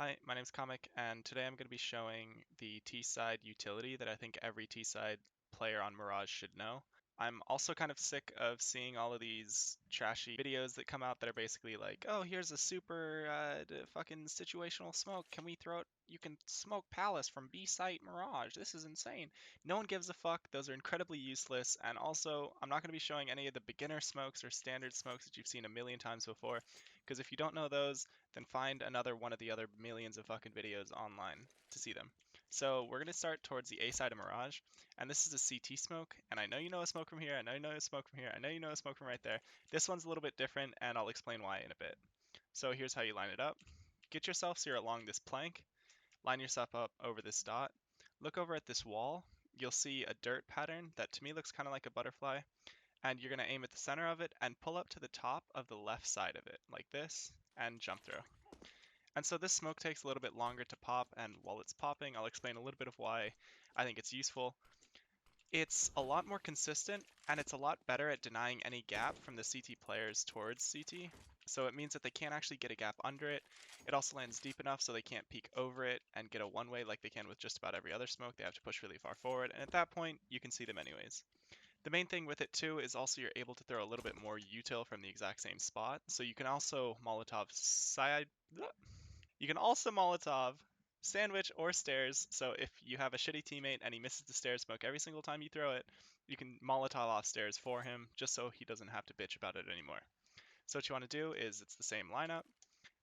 Hi, my name's Comic, and today I'm going to be showing the T-side utility that I think every T-side player on Mirage should know. I'm also kind of sick of seeing all of these trashy videos that come out that are basically like, oh, here's a super fucking situational smoke. Can we throw it? You can smoke Palace from B site Mirage. This is insane. No one gives a fuck. Those are incredibly useless. And also, I'm not going to be showing any of the beginner smokes or standard smokes that you've seen a million times before. Because if you don't know those, then find another one of the other millions of fucking videos online to see them. So we're going to start towards the A side of Mirage, and this is a CT smoke, and I know you know a smoke from here, I know you know a smoke from here, I know you know a smoke from right there. This one's a little bit different, and I'll explain why in a bit. So here's how you line it up. Get yourself so you're along this plank, line yourself up over this dot, look over at this wall, you'll see a dirt pattern that to me looks kind of like a butterfly, and you're going to aim at the center of it and pull up to the top of the left side of it, like this, and jump throw. And so this smoke takes a little bit longer to pop, and while it's popping, I'll explain a little bit of why I think it's useful. It's a lot more consistent, and it's a lot better at denying any gap from the CT players towards CT. So it means that they can't actually get a gap under it. It also lands deep enough so they can't peek over it and get a one-way like they can with just about every other smoke. They have to push really far forward, and at that point, you can see them anyways. The main thing with it too is also you're able to throw a little bit more util from the exact same spot. So you can also Molotov side you can also Molotov sandwich or stairs. So if you have a shitty teammate and he misses the stairs smoke every single time you throw it, you can Molotov off stairs for him just so he doesn't have to bitch about it anymore. So what you want to do is it's the same lineup,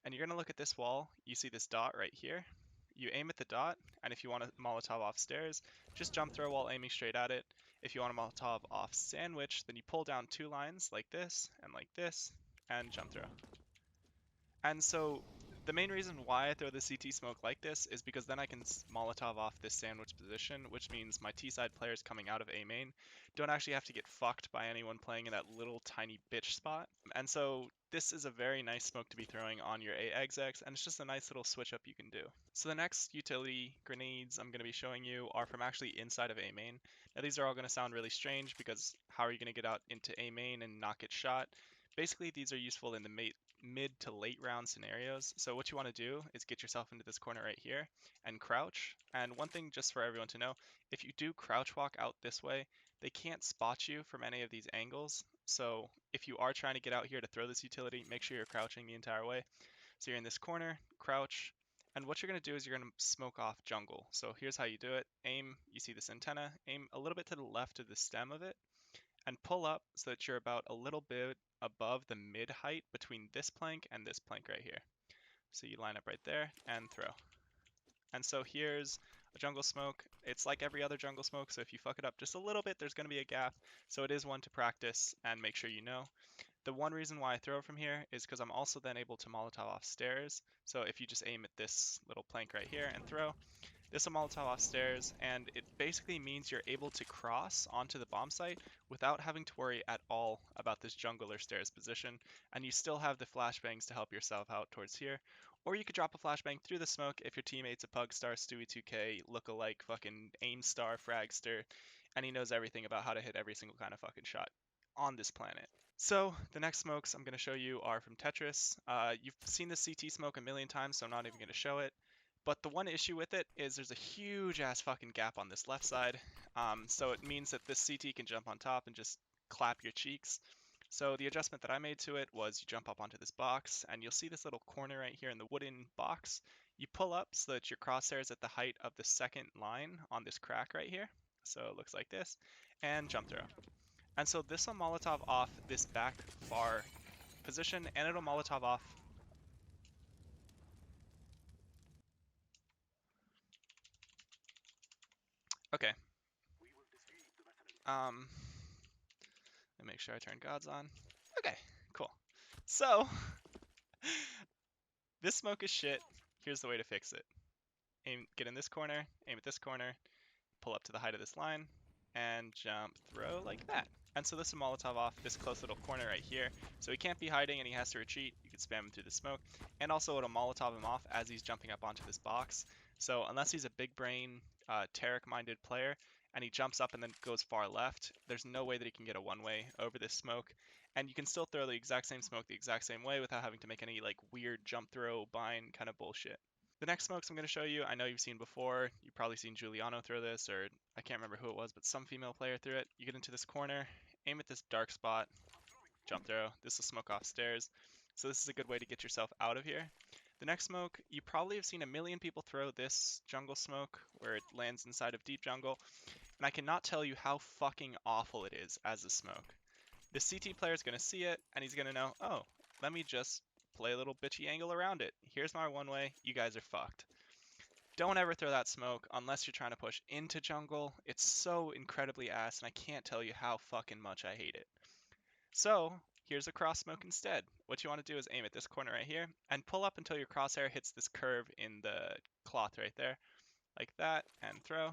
and you're going to look at this wall. You see this dot right here. You aim at the dot, and if you want to Molotov off stairs, just jump throw while aiming straight at it. If you want to Molotov off sandwich, then you pull down two lines like this, and jump throw. And so the main reason why I throw the CT smoke like this is because then I can Molotov off this sandwich position, which means my T-side players coming out of A main don't actually have to get fucked by anyone playing in that little tiny bitch spot. And so this is a very nice smoke to be throwing on your A execs, and it's just a nice little switch up you can do. So the next utility grenades I'm going to be showing you are from actually inside of A main. Now these are all going to sound really strange because how are you going to get out into A main and not get shot? Basically, these are useful in the mid to late round scenarios. So what you want to do is get yourself into this corner right here and crouch. And one thing just for everyone to know, if you do crouch walk out this way, they can't spot you from any of these angles. So if you are trying to get out here to throw this utility, make sure you're crouching the entire way. So you're in this corner, crouch, and what you're going to do is you're going to smoke off jungle. So here's how you do it. Aim, you see this antenna, aim a little bit to the left of the stem of it, and pull up so that you're about a little bit above the mid height between this plank and this plank right here. So you line up right there and throw. And so here's a jungle smoke. It's like every other jungle smoke, so if you fuck it up just a little bit, there's going to be a gap. So it is one to practice and make sure you know. The one reason why I throw from here is because I'm also then able to Molotov off stairs. So if you just aim at this little plank right here and throw, this will Molotov off stairs, and it basically means you're able to cross onto the bomb site without having to worry at all about this jungle or stairs position, and you still have the flashbangs to help yourself out towards here. Or you could drop a flashbang through the smoke if your teammate's a Pugstar, Stewie2K, lookalike, fucking aim star, fragster, and he knows everything about how to hit every single kind of fucking shot on this planet. So the next smokes I'm going to show you are from Tetris. You've seen this CT smoke a million times, so I'm not even going to show it. But the one issue with it is there's a huge ass fucking gap on this left side. So it means that this CT can jump on top and just clap your cheeks. So the adjustment that I made to it was you jump up onto this box, and you'll see this little corner right here in the wooden box. You pull up so that your crosshair is at the height of the second line on this crack right here. So it looks like this, and jump throw. And so this will Molotov off this back far position, and it'll Molotov off. Okay. Let me make sure I turn gods on. Okay, cool. So, this smoke is shit. Here's the way to fix it. Get in this corner, aim at this corner, pull up to the height of this line, and jump throw like that. And so this is Molotov off this close little corner right here. So he can't be hiding and he has to retreat. You can spam him through the smoke. And also it'll Molotov him off as he's jumping up onto this box. So unless he's a big brain, Tarek-minded player, and he jumps up and then goes far left, there's no way that he can get a one-way over this smoke. And you can still throw the exact same smoke the exact same way without having to make any like weird jump throw, bind kind of bullshit. The next smokes I'm going to show you, I know you've seen before. You've probably seen Giuliano throw this, or I can't remember who it was, but some female player threw it. You get into this corner, aim at this dark spot, jump throw. This will smoke off stairs. So this is a good way to get yourself out of here. The next smoke, you probably have seen a million people throw this jungle smoke where it lands inside of deep jungle, and I cannot tell you how fucking awful it is as a smoke. The CT player is going to see it, and he's going to know, oh, let me just play a little bitchy angle around it. Here's my one way, you guys are fucked. Don't ever throw that smoke unless you're trying to push into jungle. It's so incredibly ass, and I can't tell you how fucking much I hate it. So here's a cross smoke instead. What you want to do is aim at this corner right here and pull up until your crosshair hits this curve in the cloth right there, like that, and throw.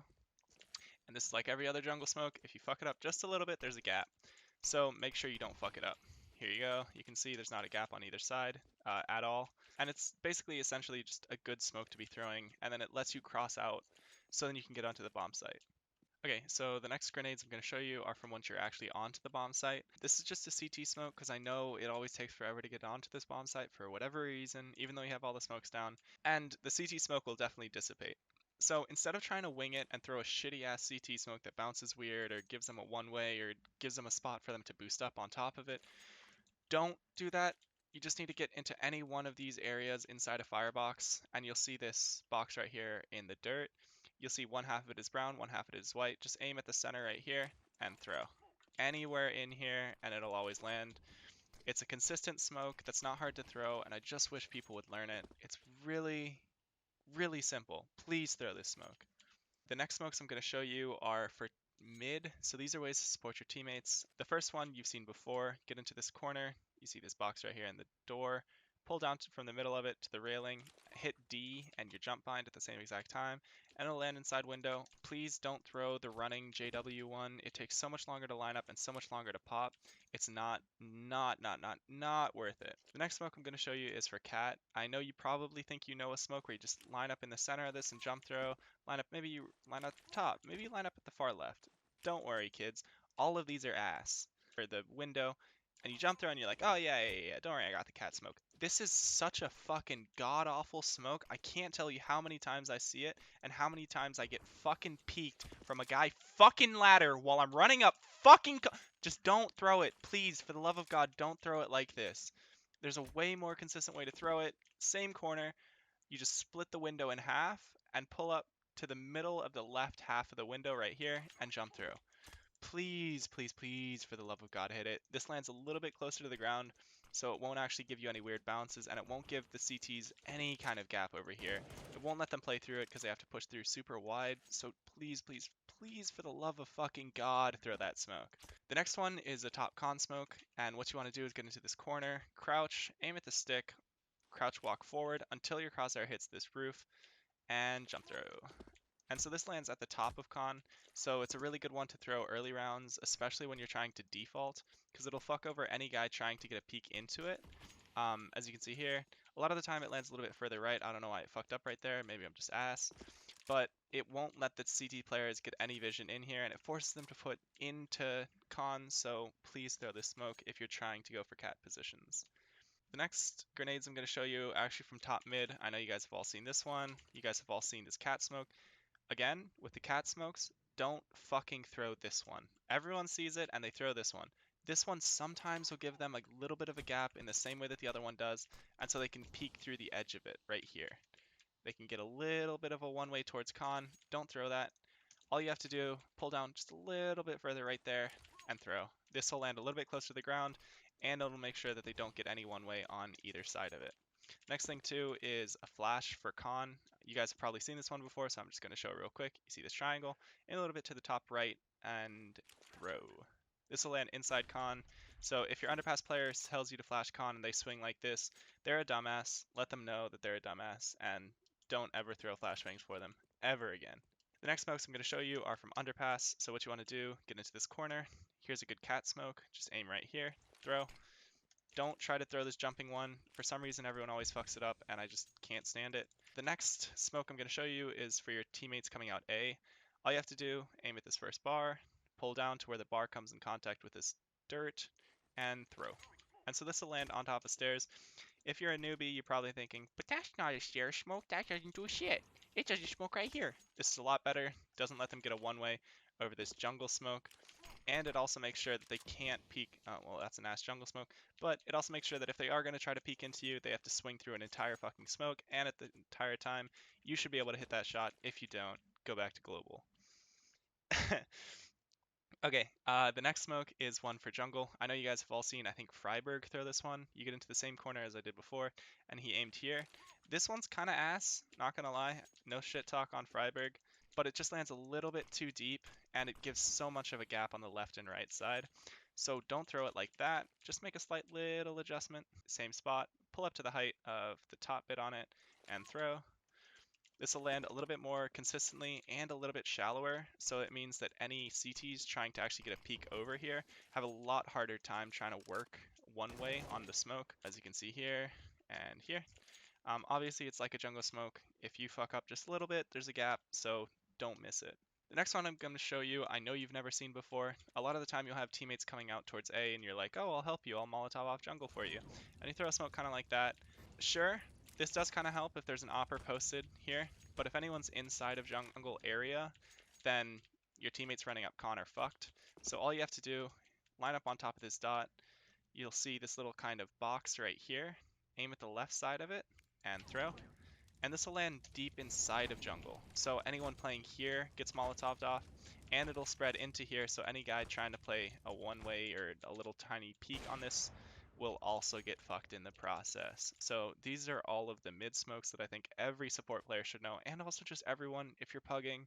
And this is like every other jungle smoke. If you fuck it up just a little bit, there's a gap. So make sure you don't fuck it up. Here you go. You can see there's not a gap on either side at all. And it's basically essentially just a good smoke to be throwing, and then it lets you cross out so then you can get onto the bomb site. Okay, so the next grenades I'm going to show you are from once you're actually onto the bomb site. This is just a CT smoke because I know it always takes forever to get onto this bomb site for whatever reason, even though you have all the smokes down. And the CT smoke will definitely dissipate. So instead of trying to wing it and throw a shitty ass CT smoke that bounces weird or gives them a one way or gives them a spot for them to boost up on top of it, don't do that. You just need to get into any one of these areas inside a firebox, and you'll see this box right here in the dirt. You'll see one half of it is brown, one half of it is white. Just aim at the center right here and throw. Anywhere in here, and it'll always land. It's a consistent smoke that's not hard to throw, and I just wish people would learn it. It's really, really simple. Please throw this smoke. The next smokes I'm going to show you are for mid, so these are ways to support your teammates. The first one you've seen before, get into this corner, you see this box right here in the door, pull down from the middle of it to the railing, hit D and your jump bind at the same exact time, and it'll land inside window. Please don't throw the running JW one. It takes so much longer to line up and so much longer to pop. It's not worth it. The next smoke I'm going to show you is for cat. I know you probably think you know a smoke where you just line up in the center of this and jump throw. Maybe you line up at the top, maybe you line up at the far left. Don't worry, kids. All of these are ass. For the window, and you jump through and you're like, oh yeah, don't worry, I got the cat smoke. This is such a fucking god-awful smoke. I can't tell you how many times I see it and how many times I get fucking peeked from a guy fucking ladder while I'm running up fucking just don't throw it. Please, for the love of God, don't throw it like this. There's a way more consistent way to throw it. Same corner. You just split the window in half and pull up to the middle of the left half of the window right here and jump through. Please, please, please, for the love of God, hit it. This lands a little bit closer to the ground, so it won't actually give you any weird bounces, and it won't give the CTs any kind of gap over here. It won't let them play through it because they have to push through super wide, so please, please, please, for the love of fucking God, throw that smoke. The next one is a top con smoke, and what you want to do is get into this corner, crouch, aim at the stick, crouch walk forward until your crosshair hits this roof, and jump through. And so this lands at the top of con, so it's a really good one to throw early rounds, especially when you're trying to default, because it'll fuck over any guy trying to get a peek into it. As you can see here, a lot of the time it lands a little bit further right. I don't know why it fucked up right there. Maybe I'm just ass. But it won't let the CT players get any vision in here, and it forces them to put into con, so please throw this smoke if you're trying to go for cat positions. The next grenades I'm going to show you are actually from top mid. I know you guys have all seen this one. You guys have all seen this cat smoke. Again, with the cat smokes, don't fucking throw this one. Everyone sees it and they throw this one. This one sometimes will give them a little bit of a gap in the same way that the other one does, and so they can peek through the edge of it right here. They can get a little bit of a one-way towards con. Don't throw that. All you have to do, pull down just a little bit further right there and throw. This will land a little bit closer to the ground, and it'll make sure that they don't get any one way on either side of it. Next thing too is a flash for con. You guys have probably seen this one before, so I'm just going to show it real quick. You see this triangle, and a little bit to the top right, and throw. This will land inside con. So if your underpass player tells you to flash con and they swing like this, they're a dumbass. Let them know that they're a dumbass, and don't ever throw flashbangs for them, ever again. The next smokes I'm going to show you are from Underpass. So what you want to do, get into this corner. Here's a good cat smoke. Just aim right here, throw. Don't try to throw this jumping one. For some reason, everyone always fucks it up, and I just can't stand it. The next smoke I'm going to show you is for your teammates coming out A. All you have to do, aim at this first bar, pull down to where the bar comes in contact with this dirt, and throw. And so this will land on top of stairs. If you're a newbie, you're probably thinking, but that's not a stair smoke, that doesn't do shit. It does a smoke right here. This is a lot better, doesn't let them get a one-way over this jungle smoke, and it also makes sure that they can't peek, oh, well, that's an ass jungle smoke, but it also makes sure that if they are going to try to peek into you, they have to swing through an entire fucking smoke, and at the entire time, you should be able to hit that shot. If you don't, go back to global. Okay, the next smoke is one for jungle. I know you guys have all seen, I think, Freiberg throw this one. You get into the same corner as I did before, and he aimed here. This one's kind of ass, not gonna lie. No shit talk on Freiberg, but it just lands a little bit too deep, and it gives so much of a gap on the left and right side. So don't throw it like that. Just make a slight little adjustment. Same spot, pull up to the height of the top bit on it, and throw. This will land a little bit more consistently and a little bit shallower, so it means that any CTs trying to actually get a peek over here have a lot harder time trying to work one way on the smoke, as you can see here and here. Obviously, it's like a jungle smoke. If you fuck up just a little bit, there's a gap, so don't miss it. The next one I'm going to show you, I know you've never seen before. A lot of the time you'll have teammates coming out towards A and you're like, oh, I'll help you, I'll Molotov off jungle for you. And you throw a smoke kind of like that. Sure, this does kind of help if there's an opper posted here, but if anyone's inside of jungle area, then your teammates running up con are fucked. So all you have to do, line up on top of this dot, you'll see this little kind of box right here, aim at the left side of it, and throw. And this will land deep inside of jungle. So anyone playing here gets Molotoved off, and it'll spread into here, so any guy trying to play a one-way or a little tiny peek on this will also get fucked in the process. So these are all of the mid smokes that I think every support player should know, and also just everyone, if you're pugging,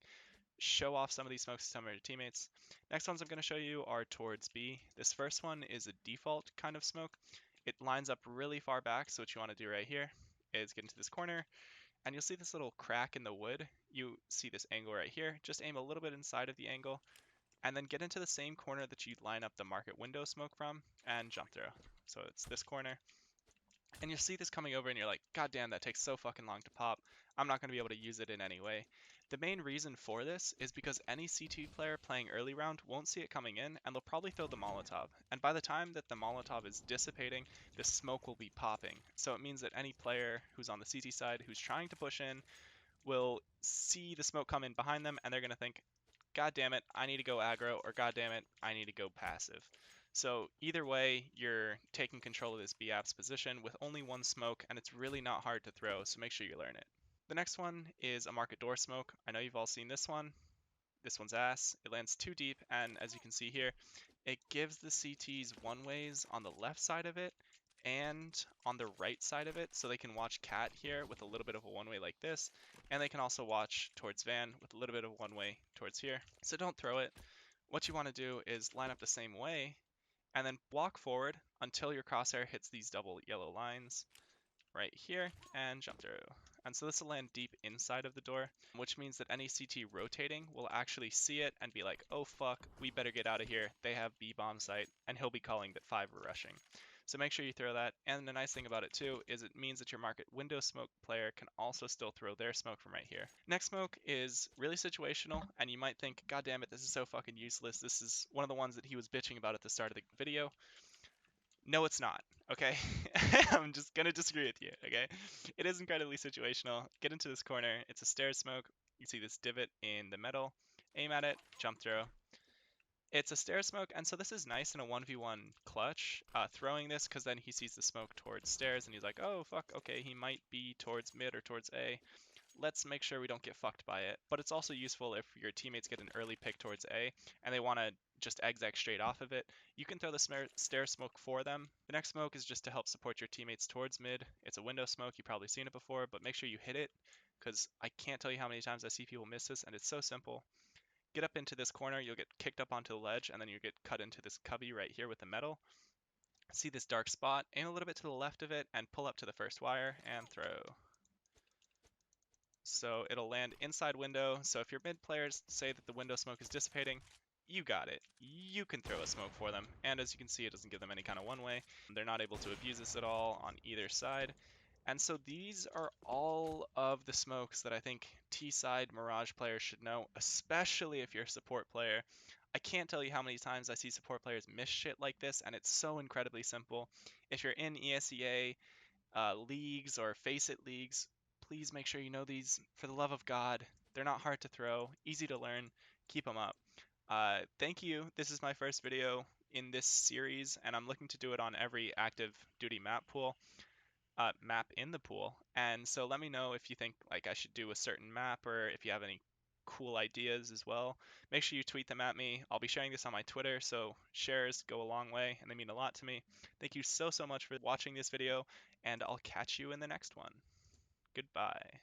show off some of these smokes to some of your teammates. Next ones I'm going to show you are towards B. This first one is a default kind of smoke. It lines up really far back, so what you want to do right here is get into this corner, and you'll see this little crack in the wood. You see this angle right here. Just aim a little bit inside of the angle, and then get into the same corner that you line up the market window smoke from, and jump through. So it's this corner. And you'll see this coming over and you're like, God damn, that takes so fucking long to pop. I'm not going to be able to use it in any way. The main reason for this is because any C2 player playing early round won't see it coming in, and they'll probably throw the Molotov. And by the time that the Molotov is dissipating, the smoke will be popping. So it means that any player who's on the CT side who's trying to push in will see the smoke come in behind them, and they're going to think, God damn it, I need to go aggro, or God damn it, I need to go passive. So either way, you're taking control of this B-App's position with only one smoke, and it's really not hard to throw, so make sure you learn it. The next one is a market door smoke. I know you've all seen this one. This one's ass. It lands too deep, and as you can see here, it gives the CTs one-ways on the left side of it and on the right side of it, so they can watch Cat here with a little bit of a one-way like this, and they can also watch towards Van with a little bit of a one-way towards here. So don't throw it. What you want to do is line up the same way, and then walk forward until your crosshair hits these double yellow lines right here, and jump through. And so this will land deep inside of the door, which means that any CT rotating will actually see it and be like, oh fuck, we better get out of here. They have B bomb site, and he'll be calling that 5 are rushing. So make sure you throw that. And the nice thing about it too is it means that your market window smoke player can also still throw their smoke from right here. Next smoke is really situational, and you might think, God damn it, this is so fucking useless. This is one of the ones that he was bitching about at the start of the video. No, it's not, okay? I'm just gonna disagree with you, okay? It is incredibly situational. Get into this corner. It's a stair smoke. You see this divot in the metal. Aim at it, jump throw. It's a stair smoke, and so this is nice in a 1v1 clutch, throwing this, because then he sees the smoke towards stairs, and he's like, oh, fuck, okay, he might be towards mid or towards A. Let's make sure we don't get fucked by it. But it's also useful if your teammates get an early pick towards A and they want to just exec straight off of it. You can throw the stair smoke for them. The next smoke is just to help support your teammates towards mid. It's a window smoke. You've probably seen it before, but make sure you hit it, because I can't tell you how many times I see people miss this, and it's so simple. Get up into this corner, you'll get kicked up onto the ledge, and then you get cut into this cubby right here with the metal. See this dark spot, aim a little bit to the left of it, and pull up to the first wire, and throw. So it'll land inside window. So if your mid players say that the window smoke is dissipating, you got it. You can throw a smoke for them. And as you can see, it doesn't give them any kind of one way. They're not able to abuse this at all on either side. And so these are all of the smokes that I think T-side Mirage players should know, especially if you're a support player. I can't tell you how many times I see support players miss shit like this, and it's so incredibly simple. If you're in ESEA, leagues or face it leagues, please make sure you know these. For the love of God, they're not hard to throw, easy to learn. Keep them up. Thank you. This is my first video in this series, and I'm looking to do it on every active duty map in the pool. And so let me know if you think like I should do a certain map, or if you have any cool ideas as well. Make sure you tweet them at me. I'll be sharing this on my Twitter, so shares go a long way and they mean a lot to me. Thank you so much for watching this video, and I'll catch you in the next one. Goodbye.